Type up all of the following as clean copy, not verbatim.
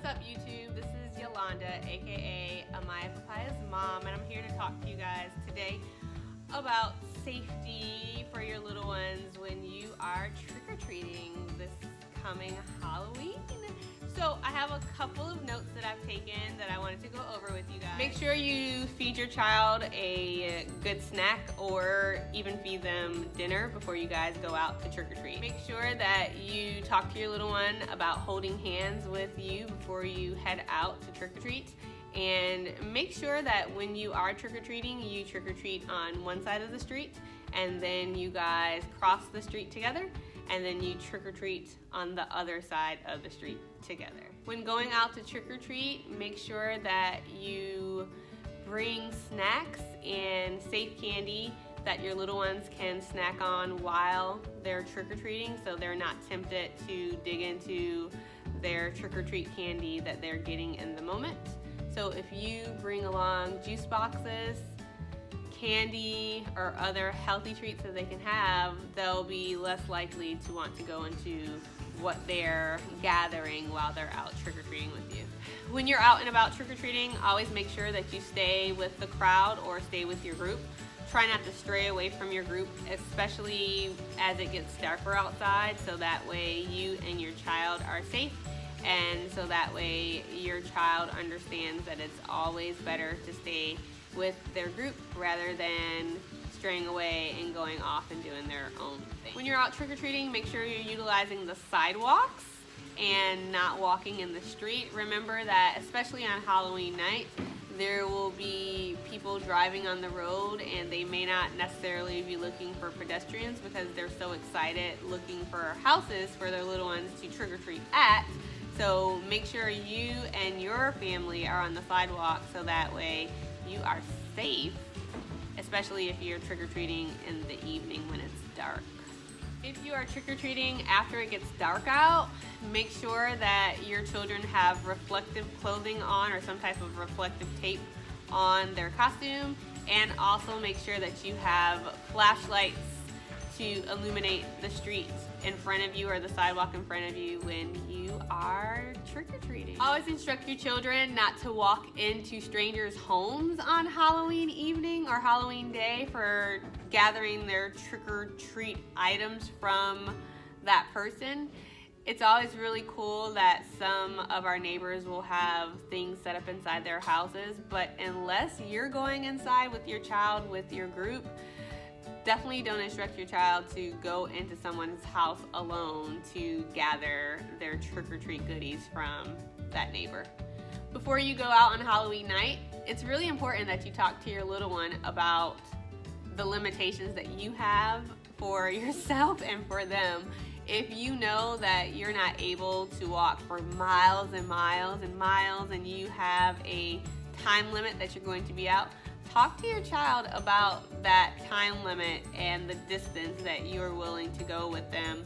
What's up, YouTube? This is Yolanda, aka Amaya Papaya's mom, and I'm here to talk to you guys today about safety for your little ones when you are trick-or-treating this coming Halloween. So I have a couple of notes that I've taken that I wanted to go over with you guys. Make sure you feed your child a good snack or even feed them dinner before you guys go out to trick-or-treat. Make sure that you talk to your little one about holding hands with you before you head out to trick-or-treat. And make sure that when you are trick-or-treating, you trick-or-treat on one side of the street and then you guys cross the street together and then you trick-or-treat on the other side of the street together. When going out to trick-or-treat, make sure that you bring snacks and safe candy that your little ones can snack on while they're trick-or-treating, so they're not tempted to dig into their trick-or-treat candy that they're getting in the moment. So if you bring along juice boxes, candy, or other healthy treats that they can have, they'll be less likely to want to go into what they're gathering while they're out trick-or-treating with you. When you're out and about trick-or-treating, always make sure that you stay with the crowd or stay with your group. Try not to stray away from your group, especially as it gets darker outside, so that way you and your child are safe, and so that way your child understands that it's always better to stay with their group rather than straying away and going off and doing their own thing. When you're out trick-or-treating, make sure you're utilizing the sidewalks and not walking in the street. Remember that especially on Halloween night, there will be people driving on the road and they may not necessarily be looking for pedestrians because they're so excited looking for houses for their little ones to trick-or-treat at. So make sure you and your family are on the sidewalk so that way you are safe, especially if you're trick-or-treating in the evening when it's dark. If you are trick-or-treating after it gets dark out, make sure that your children have reflective clothing on or some type of reflective tape on their costume, and also make sure that you have flashlights to illuminate the street in front of you or the sidewalk in front of you when you are trick-or-treating. Always instruct your children not to walk into strangers' homes on Halloween evening or Halloween day for gathering their trick-or-treat items from that person. It's always really cool that some of our neighbors will have things set up inside their houses, but unless you're going inside with your child, with your group, definitely don't instruct your child to go into someone's house alone to gather their trick-or-treat goodies from that neighbor. Before you go out on Halloween night, it's really important that you talk to your little one about the limitations that you have for yourself and for them. If you know that you're not able to walk for miles and miles and miles and you have a time limit that you're going to be out, talk to your child about that time limit and the distance that you are willing to go with them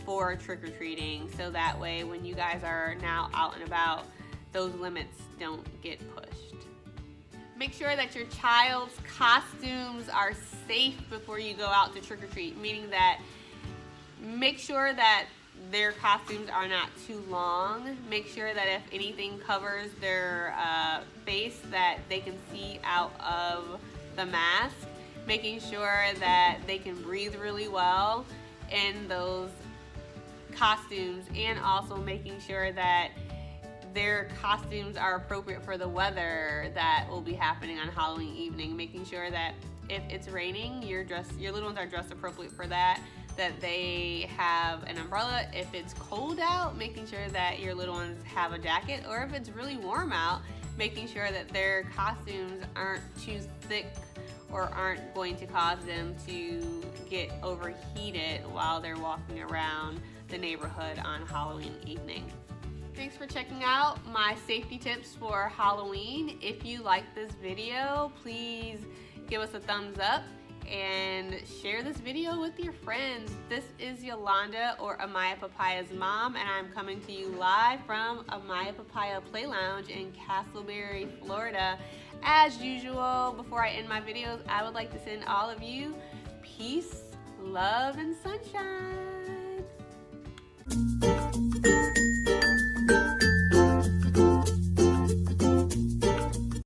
for trick-or-treating, so that way when you guys are now out and about, those limits don't get pushed. Make sure that your child's costumes are safe before you go out to trick-or-treat, meaning that make sure that their costumes are not too long. Make sure that if anything covers their face that they can see out of the mask. Making sure that they can breathe really well in those costumes, and also making sure that their costumes are appropriate for the weather that will be happening on Halloween evening. Making sure that if it's raining, your little ones are dressed appropriate for that they have an umbrella. If it's cold out, making sure that your little ones have a jacket, or if it's really warm out, making sure that their costumes aren't too thick or aren't going to cause them to get overheated while they're walking around the neighborhood on Halloween evening. Thanks for checking out my safety tips for Halloween. If you like this video, please give us a thumbs up and share this video with your friends. This is Yolanda, or Amaya Papaya's mom, and I'm coming to you live from Amaya Papaya Play Lounge in Castleberry, Florida. As usual, before I end my videos, I would like to send all of you peace, love, and sunshine.